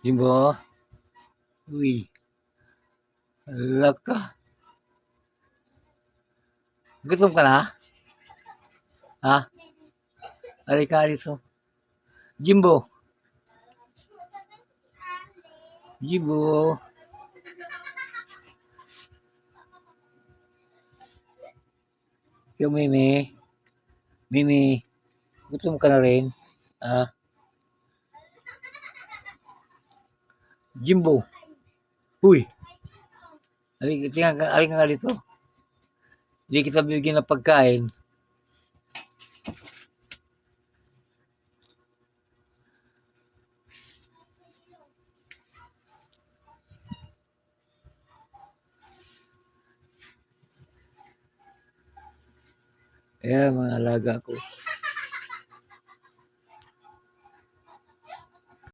Jimbo, uy, hala ka. Gutom ka na? Ha? Halika rito. Jimbo, Jimbo. Yung Mimi, Mimi, gutom ka na rin? Ha? Jimbo, uy, halika nga dito. Hindi kita bibigyan ng pagkain. Ayan, mga alaga ko.